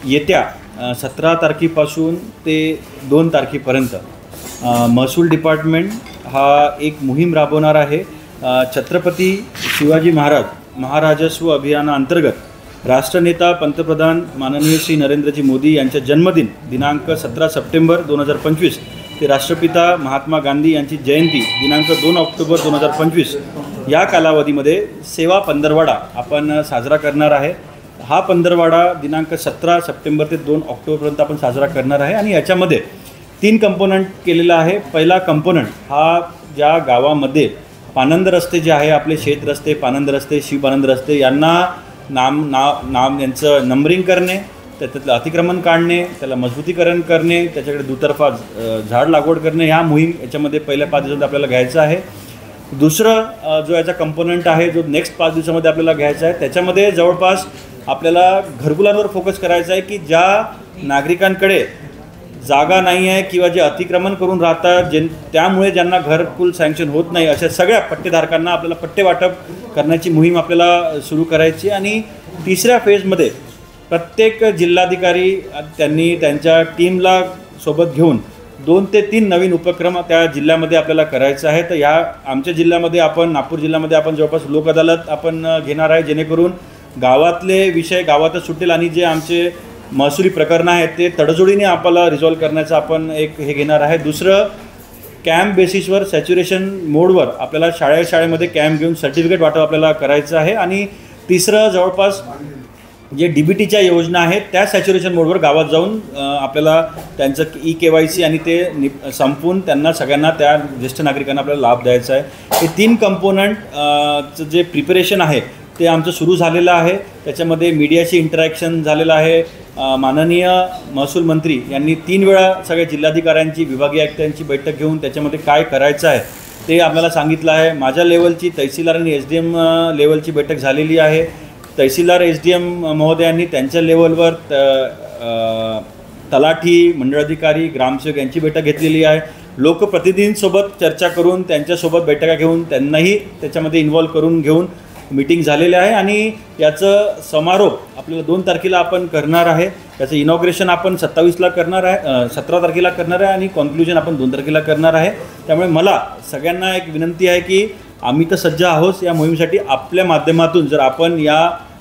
येत्या 17 तारखेपासून ते 2 तारखेपर्यंत महसूल डिपार्टमेंट हा एक मोहीम राबवणार आहे। छत्रपती शिवाजी महाराजस्व अभियानाअंतर्गत राष्ट्रनेता पंतप्रधान माननीय श्री नरेंद्रजी मोदी यांचा जन्मदिन दिनांक 17 सप्टेंबर 2025 ते राष्ट्रपिता महात्मा गांधी यांची जयंती दिनांक 2 ऑक्टोबर 2025 या कालावधीमध्ये सेवा पंधरवडा आपण साजरा करणार आहे। हा पंधरवडा दिनांक 17 सप्टेंबर ते 2 ऑक्टोबरपर्यंत आपण साजरा करणार आहे आणि याच्यामध्ये 3 कंपोनंट केलेला आहे। पहिला कंपोनंट हा ज्या गावामध्ये पानंद रस्ते जे आहे आपले शेत रस्ते, पानंद रस्ते, शिवपानंद रस्ते यांना नाम यांचं नंबरिंग करणे, त्याच्यातलं अतिक्रमण काढणे, त्याला मजबूतीकरण करणे, त्याच्याकडे दुतर्फा झाड लागवड करणे, ह्या मोहीम याच्यामध्ये पहिल्या 5 दिवसात आपल्याला घ्यायचं आहे। दुसरं जो याचा कंपोनंट आहे जो नेक्स्ट 5 दिवसामध्ये आपल्याला घ्यायचा आहे त्याच्यामध्ये जवळपास आपल्याला घरकुलांवर फोकस करायचा आहे की ज्या नागरिकांकडे जागा नाही आहे किंवा जे अतिक्रमण करून राहतात त्यामुळे ज्यांना घरकुल सँक्शन होत नाही अशा सगळ्या पट्टेधारकांना आपल्याला पट्टे वाटप करण्याची मोहीम आपल्याला सुरू करायची। आणि तिसऱ्या फेजमध्ये प्रत्येक जिल्हाधिकारी त्यांनी त्यांच्या टीमला सोबत घेऊन 2 ते 3 नवीन उपक्रम त्या जिल्ह्यामध्ये आपल्याला करायचं आहे। तर या आमच्या जिल्ह्यामध्ये आपण नागपूर जिल्ह्यामध्ये आपण जवळपास लोक अदालत आपण घेणार आहे जेणेकरून गावातले विषय गावातच सुटेल आणि जे आमचे महसुली प्रकरणं आहेत ते तडजोडीने आपल्याला रिझॉल्व करण्याचं आपण एक हे घेणार आहे। दुसरं कॅम्प बेसिसवर सॅच्युरेशन मोडवर आपल्याला शाळेमध्ये कॅम्प घेऊन सर्टिफिकेट वाटप आपल्याला करायचं आहे। आणि तिसरं जवळपास जे DBTच्या योजना आहेत त्या सॅच्युरेशन मोडवर गावात जाऊन आपल्याला त्यांचं EKYC आणि ते संपून त्यांना सगळ्यांना त्या ज्येष्ठ नागरिकांना आपल्याला लाभ द्यायचा आहे। हे 3 कंपोनंटचं जे प्रिपरेशन आहे ते आमचं सुरू झालेलं आहे। त्याच्यामध्ये मीडियाशी इंटरॅक्शन झालेलं आहे। माननीय महसूल मंत्री यांनी 3 वेळा सगळ्या जिल्हाधिकाऱ्यांची विभागीय आयुक्तांची बैठक घेऊन त्याच्यामध्ये काय करायचं आहे ते आम्हाला सांगितलं आहे। माझ्या लेवलची तहसीलदार आणि SDM लेवलची बैठक झालेली आहे। तहसीलदार SDM महोदयांनी त्यांच्या लेवलवर तलाठी, मंडळाधिकारी, ग्रामसेवक यांची बैठक घेतलेली आहे। लोकप्रतिनिधींसोबत चर्चा करून त्यांच्यासोबत बैठका घेऊन त्यांनाही त्याच्यामध्ये इन्व्हॉल्व करून घेऊन मीटिंग झालेले आहे। आणि याचं समारोप आपल्याला 2 तारखेला आपण करणार आहे। त्याचं इनॉग्रेशन आपण 27ला करणार आहे, 17 तारखेला करणार आहे आणि कॉन्क्लुजन आपण 2 तारखेला करणार आहे। त्यामुळे मला सगळ्यांना एक विनंती आहे की आम्ही तर सज्ज आहोत या मोहिमेसाठी। आपल्या माध्यमातून जर आपण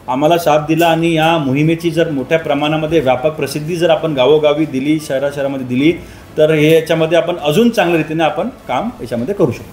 आम्हाला साथ दिला आणि या मोहिमेची जर मोठ्या प्रमाणामध्ये व्यापक प्रसिद्धी जर आपण गावोगावी दिली, शहरामध्ये दिली तर हे याच्यामध्ये आपण अजून चांगल्या रीतीने आपण काम याच्यामध्ये करू शकतो।